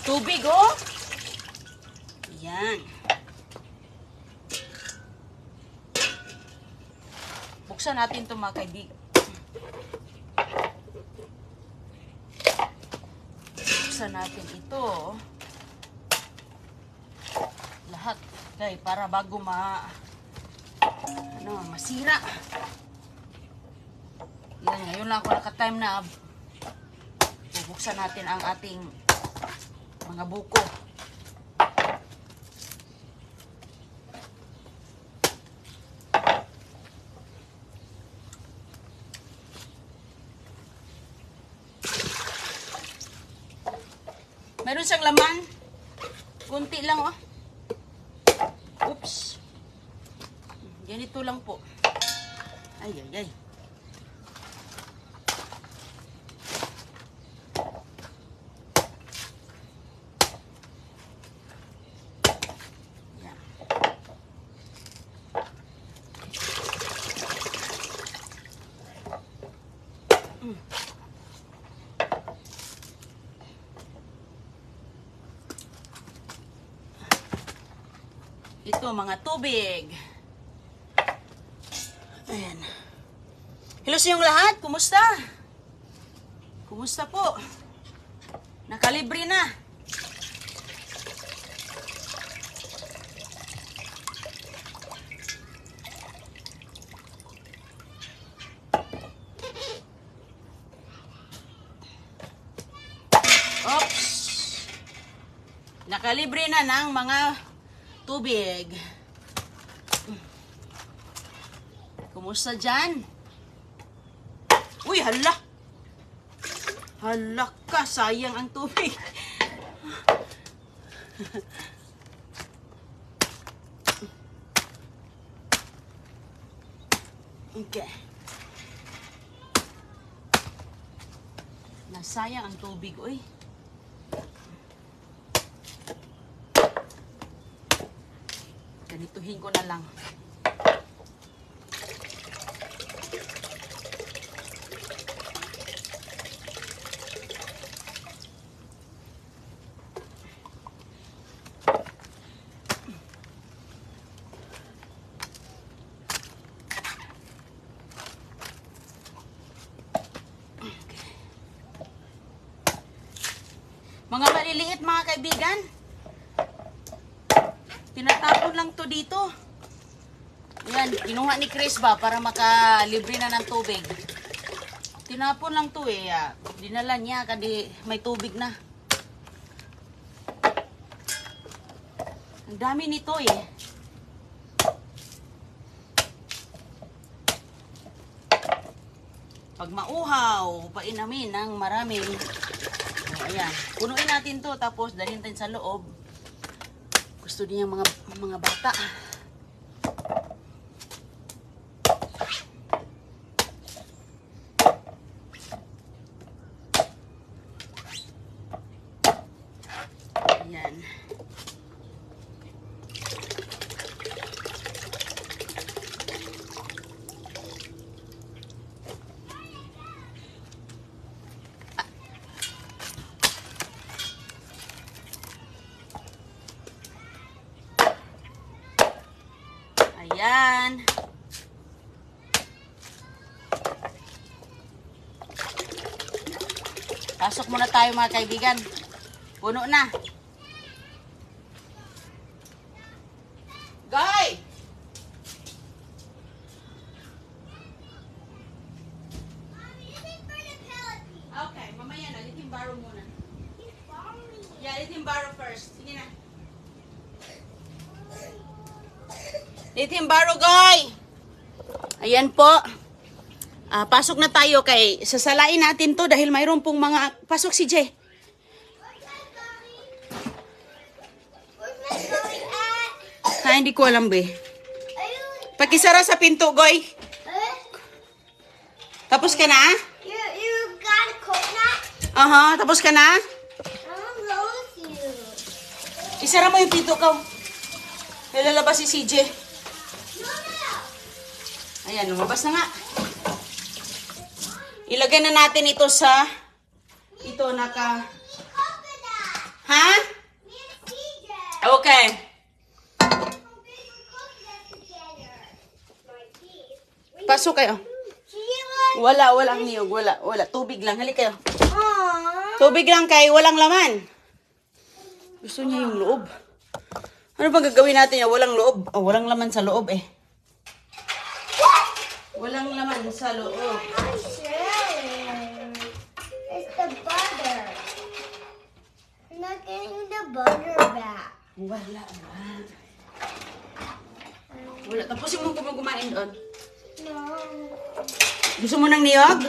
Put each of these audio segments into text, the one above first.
tubig, oh. Yan. Buksan natin ito, mga kaibigan. Buksan natin ito. Lahat. Okay, para bago masira. Yan, ngayon lang ako naka-time na bubuksan natin ang ating mga buko. Meron siyang laman. Kunti lang, oh. Oops. Ganito lang po. Ay, ay, ay. Yan. Ito, mga tubig. Ayan. Hello sa inyong lahat. Kumusta? Kumusta po? Nakalibre na. Oops. Nakalibre na ng mga tubig. Kumusta dyan? Uy, hala! Hala ka, sayang ang tubig. Okay. Nasayang ang tubig, uy. Ganituhin ko na lang. Mga maliliit, mga kaibigan. Tinatapon lang to dito. Yan, kinuha ni Chris ba para makalibre na ng tubig. Tinapon lang to eh. Dinala niya kasi may tubig na. Ang dami nito eh. Pag mauhaw, painamin ng maraming. Ayan, punuin natin to tapos dalhin natin sa loob. Gusto niya mga bata. Ayan. Ayan. Pasok muna tayo, mga kaibigan. Puno na. Guy! Okay, mamaya na. Let him borrow muna. Yeah, let him borrow first. Sige na. Let him borrow, Guy! Ayan po. Pasok na tayo kay sasalain natin to dahil mayroon pong mga... Pasok si Jay. Hindi ko alam, be. Pakisara sa pinto, Goy. Tapos ka na? You got a coconut? Tapos ka na? I'm with you. Isara mo yung pinto ko. Lalabas si CJ. Ayan, lumabas na nga. Ilagay na natin ito sa... Ito, Ha? Me and CJ. Okay. We can cook that together. My teeth. Pasok kayo. Do you want? Walang niyog. Wala. Tubig lang. Halika kayo. Aww. Tubig lang kay walang laman. Gusto niya yung loob. Ano bang gagawin natin na walang loob? Oh, walang laman sa loob eh. Walang laman sa loob. I'm sharing. It's the butter. I'm not getting the butter back. Wala. Wala. Tapusin mo kung kumain doon. No. Gusto mo ng niyog?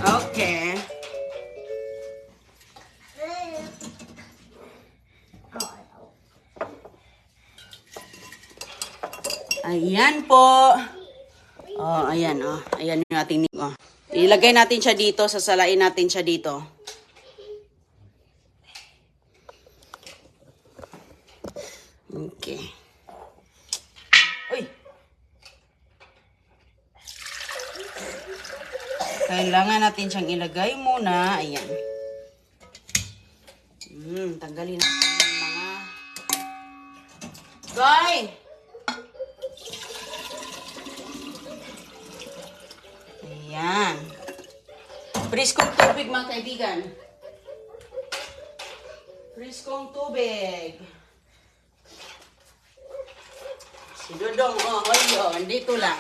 Okay. Ayan po. Oh, ayan, oh. Ayan yung ating niyog. Oh. Ilagay natin siya dito. Sasalain natin siya dito. Okay. Uy! Kailangan natin siyang ilagay muna. Ayan. Tanggalin natin yung mga... Goy! Ayan. Priskong tubig, mga kaibigan. Priskong tubig. Si Dodong, oh, ayun, dito lang.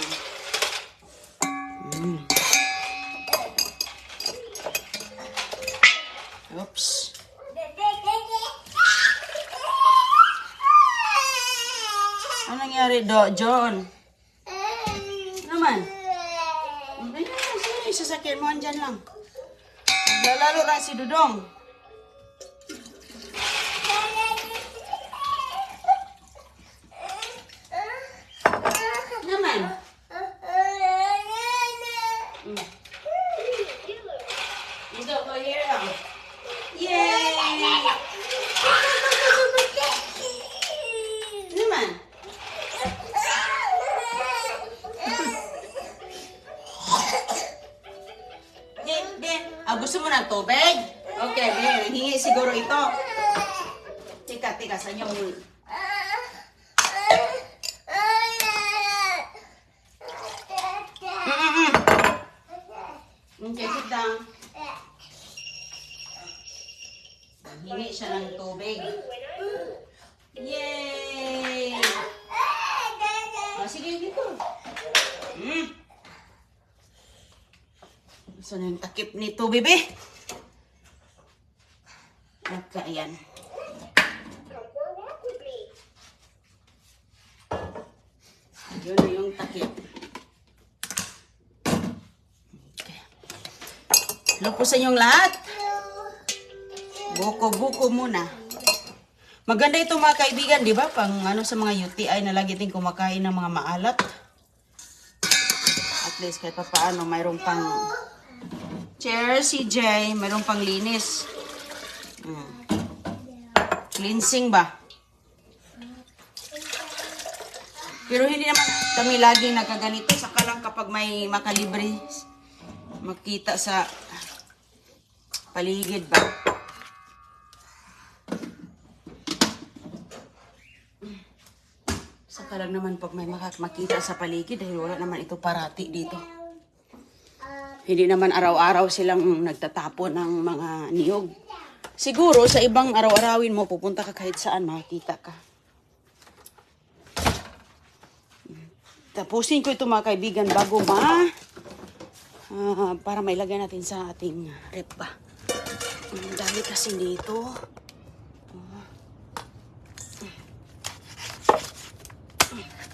Oops. Ano nangyari, John? Ano naman? Ayan, sige, sasakyan mo, andyan lang. Lalalo na si Dodong. Naman. Dito, go here lang. Yay! Naman. Gusto mo ng tubig? Okay, hingi siguro ito. Tika, saan yung... Okay, sit down. Hingi siya ng tubig. Yay! Sige, dito. Saan yung takip nito, bebe? Okay, ayan. Yun na yung takip. Okay. Lupusan yung lahat. Buko-buko muna. Maganda ito mga kaibigan, di ba? Pang ano sa mga UTI na lagi din kumakain ng mga maalat. At least kahit pa paano, mayroong pang... Cheers, CJ. Mayroong pang linis. Cleansing ba? Pero hindi naman kami laging nagkaganito. Saka lang kapag may makalibre, makita sa paligid ba? Saka lang naman pag may makita sa paligid dahil wala naman ito parati dito. Hindi naman araw-araw silang nagtatapon ng mga niyog. Siguro sa ibang araw-arawin mo, pupunta ka kahit saan, makikita ka. Tapusin ko ito mga kaibigan bago para mailagay natin sa ating rep ba. Ang dami kasi dito.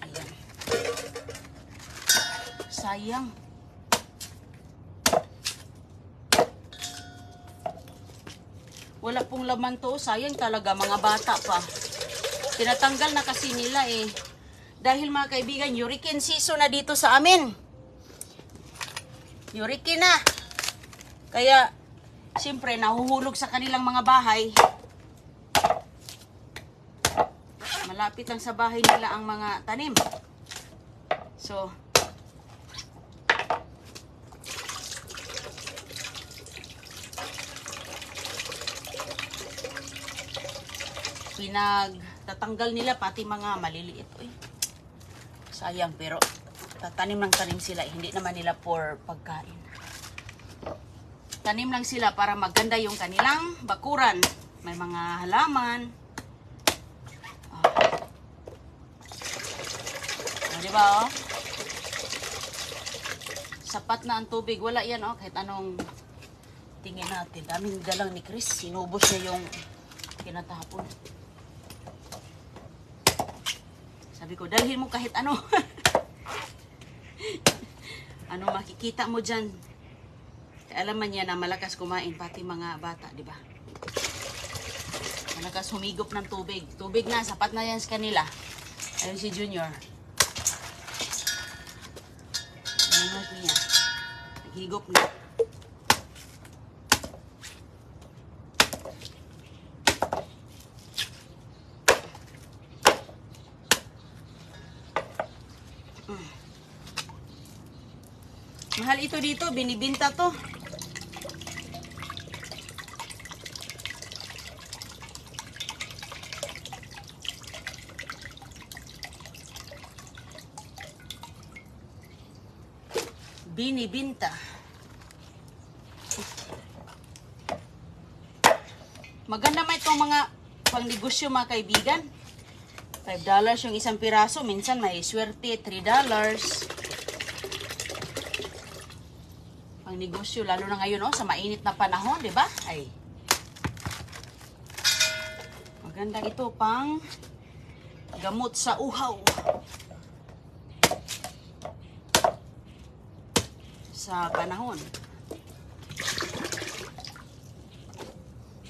Ayan. Sayang. Wala pong laman to. Sayang talaga, mga bata pa. Tinatanggal na kasi nila eh. Dahil mga kaibigan, hurricane season na dito sa amin. Hurricane na. Kaya, siyempre, nahuhulog sa kanilang mga bahay. Malapit lang sa bahay nila ang mga tanim. So, pinagtatanggal nila pati mga maliliit. Uy, sayang, pero tatanim ng tanim sila. Hindi naman nila for pagkain. Tanim lang sila para maganda yung kanilang bakuran. May mga halaman. Diba, oh? Sapat na ang tubig. Wala yan, oh. Kahit anong tingin natin. Daming dalang ni Chris. Sinubos niya yung kinatapon. Sabi ko, dalhin mo kahit ano. Ano makikita mo dyan. Alaman niya na malakas kumain, pati mga bata, di ba? Malakas humigop ng tubig. Tubig na, sapat na yan sa kanila. Ayun si Junior. Ayun niya. Naghigop na. Mahal ito dito, binibinta to. Binibinta. Maganda man itong mga pangnegosyo mga kaibigan. $5 yung isang piraso. Minsan may swerte, $3. Pangnegosyo, lalo na ngayon oh, sa mainit na panahon, di ba? Ay. Maganda ito pang gamot sa uhaw. Sa panahon.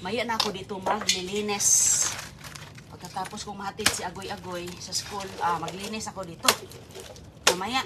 Maya na ako dito maglilinis. Pagkatapos kong mahatid si Agoy-Agoy sa school, maglinis ako dito. Mamaya.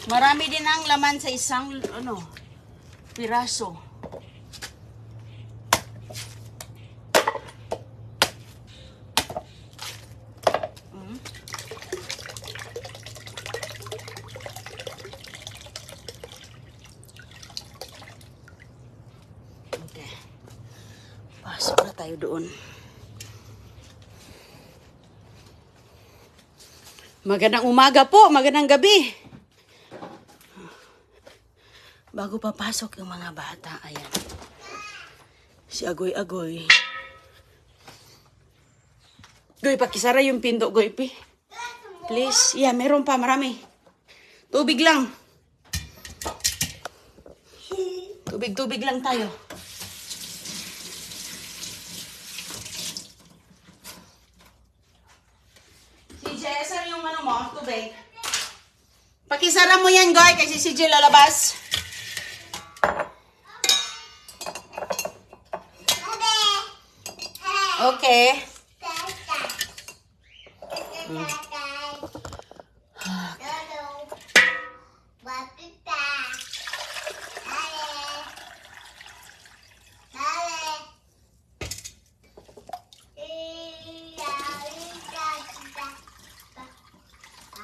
Marami din ang laman sa isang piraso. Okay. Pasok na tayo doon. Magandang umaga po, magandang gabi. Bago papasok yung mga bata, ayan. Si Agoy-Agoy. Goy, pakisara yung pinto, Goy, please. Yeah, meron pa, marami. Tubig lang. Tubig lang tayo. Si Jessa, yung mo, tubig. Pakisara mo yan, Goy, kasi si Jill lalabas. Okay.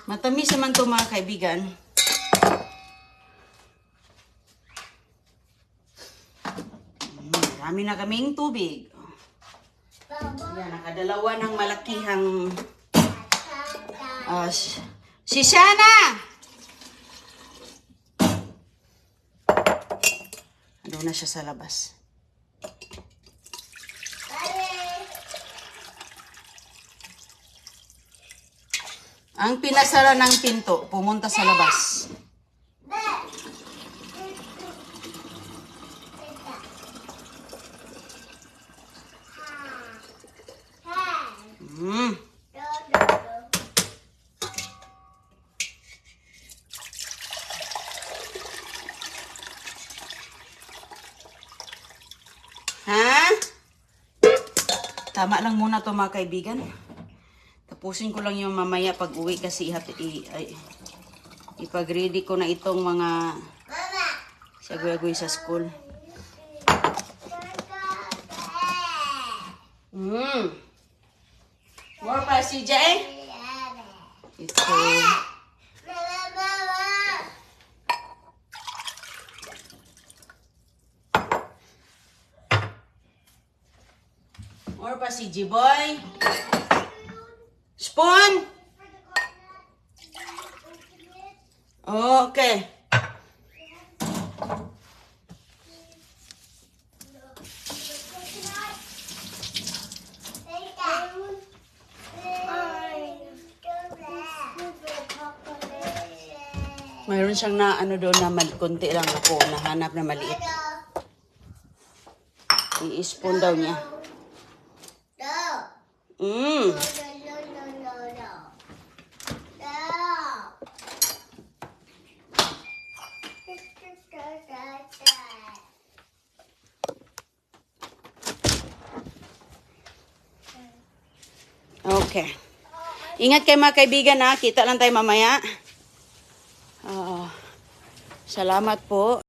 Matamis naman to mga kaibigan. Marami na kaming tubig. Yan, nakadalawa ng malakihang si Shana! Ano na siya sa labas. Ang pinasara ng pinto, pumunta sa labas. Tama lang muna to mga kaibigan. Tapusin ko lang yung mamaya pag uwi kasi ipag-ready ko na itong mga sagwagoy sa school. More pa si Jay? Ito. More pa si G-Boy? Spoon? Okay. Mayroon siyang na ano doon na konti lang ako nahanap na maliit. I-spoon daw niya. Mm. Okay. Ingat kayo mga kaibigan ha. Kita lang tayo mamaya. Salamat po.